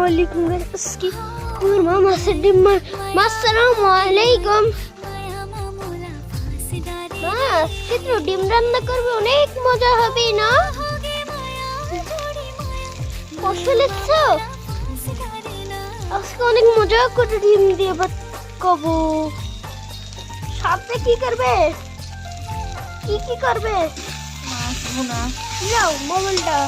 ওয়ালাইকুম আজকে আমার মা মাছের ডিম আসসালামু আলাইকুম। মা আজকে তো ডিম রান্না করবে, অনেক মজা হবে না? কষলেছ আজকে অনেক মজা করে ডিম দিয়ে ভাত খাবো। সাথে কি করবে? কি করবে? মাছ ভুনা। নাও মোবাইলটা।